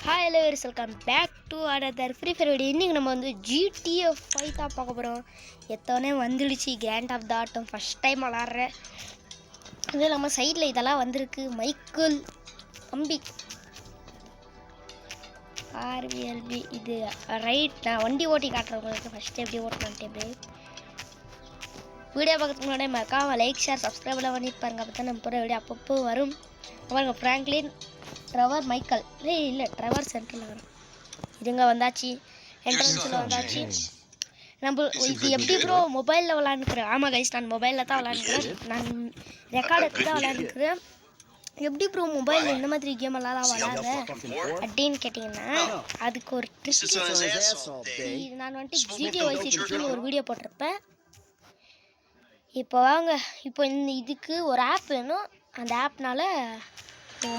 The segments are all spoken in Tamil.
ஹாய் எல்லோவர்ஸ், welcome back to another free fire video. இன்றைக்கி நம்ம வந்து ஜிடிஎஃப் 5 தான் பார்க்க போகிறோம். எத்தனை வந்துடுச்சு கிராண்ட் ஆஃப் த ஆட்டம், ஃபஸ்ட் டைம் விளாட்றேன். இது நம்ம சைடில் இதெல்லாம் வந்திருக்கு. மைக்கிள் தம்பி ஆர்விஎல்பி இது ரைட். நான் வண்டி ஓட்டி காட்டுறவங்களுக்கு ஃபஸ்ட்டு எப்படி ஓட்டணுன்ட்டு எப்படி வீடியோ பார்க்கறதுக்கு முன்னாடி மறக்காம லைக் ஷேர் சப்ஸ்கிரைப்லாம் பண்ணிட்டு பாருங்க. அப்போ தான் நம்ம போகிற வீடியோ அப்பப்போ வரும். பாருங்க, ஃப்ராங்க்லின் ட்ரெவர் மைக்கேல் இல்லை ட்ரெவர் சென்டரில் வரும். இதுங்க வந்தாச்சு, என்ட்ரன்ஸில் வந்தாச்சு. நம்ம இது எப்படி ப்ரோ மொபைலில் விளாண்டுக்கிறேன்? ஆமாம் கைஸ், நான் மொபைலில் தான் விளாண்டுக்கிறேன். நான் ரெக்கார்ட் எடுத்து தான் விளாண்டுக்கிறேன். எப்படி ப்ரோ மொபைலில் இந்த மாதிரி கேம் எல்லாம் விளாட்ற அப்படின்னு கேட்டிங்கன்னா அதுக்கு ஒரு ட்ரிக். நான் வந்துட்டு ஜிடிஏ வைஸ் சிட்டின்னு ஒரு வீடியோ போட்டிருப்பேன். இப்போ வாங்க, இப்போ இந்த இதுக்கு ஒரு ஆப் வேணும். அந்த ஆப்னால்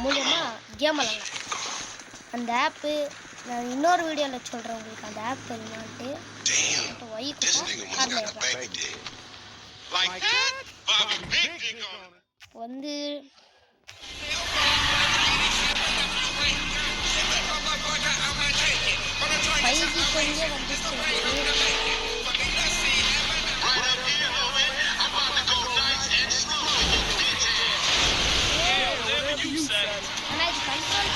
மூலியமாக கேம் விளாட்லாம். அந்த ஆப்பு நான் இன்னொரு வீடியோவில் சொல்கிறேன் உங்களுக்கு. அந்த ஆப் வேணுமான்ட்டு வந்து 5G கொஞ்சம் வந்துச்சு. ஆனால் இது கண்ட்ரோல்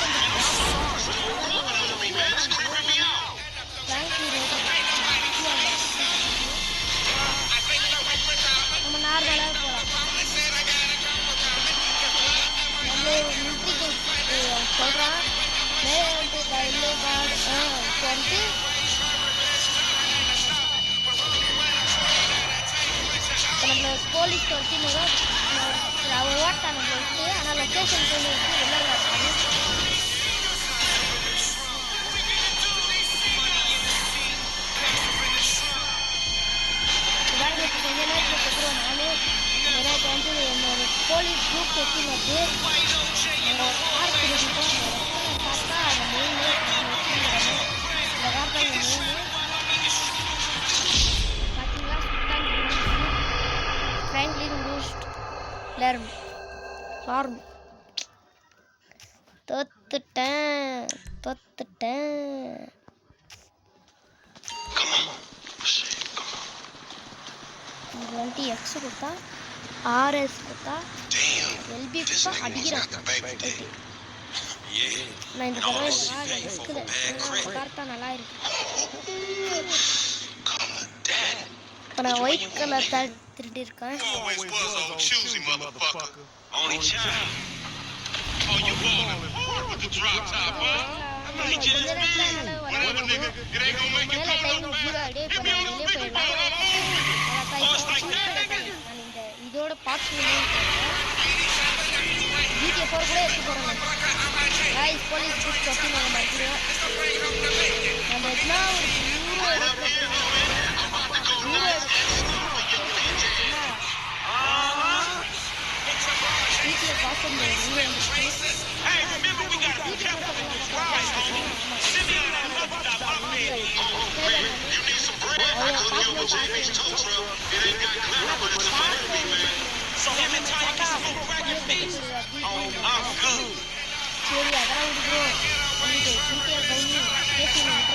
நம்ம நார்மலாக போகலாம். நம்ம மிலிட்ரிக்கு சொல்கிறான் மேலே வந்துட்டு ரயில்வே கார்டு இப்போ வந்துட்டு நம்ம போலீஸ் தொட்டினதோ ஓட்டா நம்ம விட்டு. ஆனால் லொக்கேஷன் சொல்லி விட்டு வெளில இருக்காது. கொஞ்ச நேரத்தில் கொடுக்குறோம். நானே எனக்கு வந்து என்னோட போலீஸ் குரூப் வச்சுனது பார்த்தா அந்த மெயின் இந்த கார்டு மெயின் பார்த்தீங்களா ஃப்ராங்க்லின் பூஸ்ட் லார்ம் தோத்துட்டேன். இது வந்துட்டு எக்ஸ் கொடுத்தா ஆர்எஸ் கொடுத்தா எல்பி கொடுத்தா அடிக்கிறான். நான் இந்த தடவை எடுக்கல, பார்த்தா நல்லா இருக்கு. இப்போ நான் ஒயிட் கலர் தான் திருட்டு இருக்கேன். இதோட பார்த்து ஜிடிஏ 4 கூட எடுத்து போகிறோம். காய்ஸ் போலீஸ் புக் வச்சு நம்ம மறுக்கிறோம். நம்ம எதுனா ஒரு ஜிடிஏ பாசம் சரி அதெல்லாம் விடுக்கிறோம். வந்துட்டு ஜிடிஏ கவுனி பேசி விட்டுற போகிறேன்.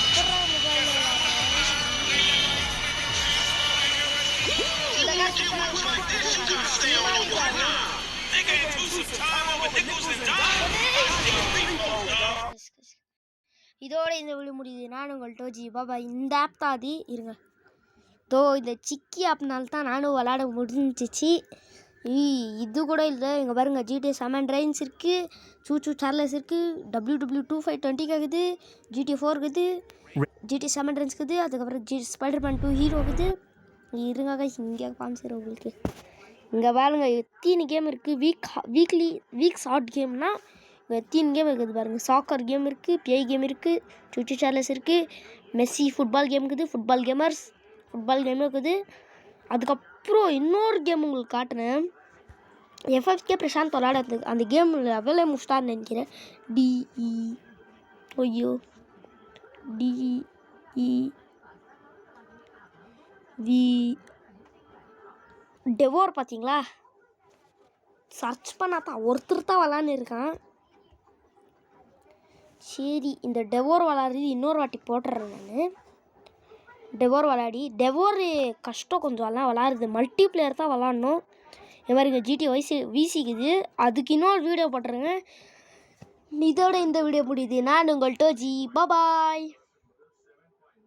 எப்படா மொபைல் இதோட இந்த வீடியோ முடியுது. நான் உங்கள் டோஜி பாபா. இந்த ஆப் தான் அது. இருங்க, இந்த சிக்கி ஆப்னால தான் நானும் விளாட முடிஞ்சிச்சு. இது கூட இல்லை. இங்கே பாருங்கள், ஜிடிஏ சமன் ட்ரைன்ஸ் இருக்குது, சூச்சு சார்லஸ் இருக்குது, WW2520 இருக்குது, ஜிடிஏ 4 இருக்குது, ஜிடிஏ சமன் ட்ரைன்ஸ் இருக்குது, அதுக்கப்புறம் ஸ்பைடர்மேன் 2 ஹீரோ இருக்குது. இருங்க இங்கே காமிச்சிடும் உங்களுக்கு. இங்கே பாருங்கள் எத்தனை கேம் இருக்குது. வீக் ஷார்ட் கேம்னா இங்கே எத்தனை கேம் இருக்குது பாருங்கள். சாக்கர் கேம் இருக்குது, பிஐ கேம் இருக்குது, சூச்சு சார்லஸ் இருக்குது, மெஸ்ஸி ஃபுட்பால் கேம் இருக்குது, ஃபுட்பால் கேமர்ஸ் ஃபுட்பால் கேம் இருக்குது. அதுக்கப்புறம் இன்னொரு கேம் உங்களுக்கு காட்டுறேன். FFK பிரசாந்த் விளாடுறது அந்த கேம் லெவலே முடிச்சிட்டான்னு நினைக்கிறேன். டெவோர் பார்த்தீங்களா? சர்ச் பண்ணாதான் ஒருத்தர் தான் விளாட்னு இருக்கான். சரி இந்த டெவோர் விளாட்றது இன்னொரு வாட்டி போட்டுறேன் நான். டெவோர் விளாடி கஷ்டம் கொஞ்சம் எல்லாம் விளாட்றது மல்டி பிளேயர் தான் விளாட்ணும். இது மாதிரி இங்கே ஜிடி வீசிக்குது. அதுக்கு இன்னொரு வீடியோ போட்டுருங்க. இதோட இந்த வீடியோ முடியுது. நான் உங்கள் டோஜி. பாய்.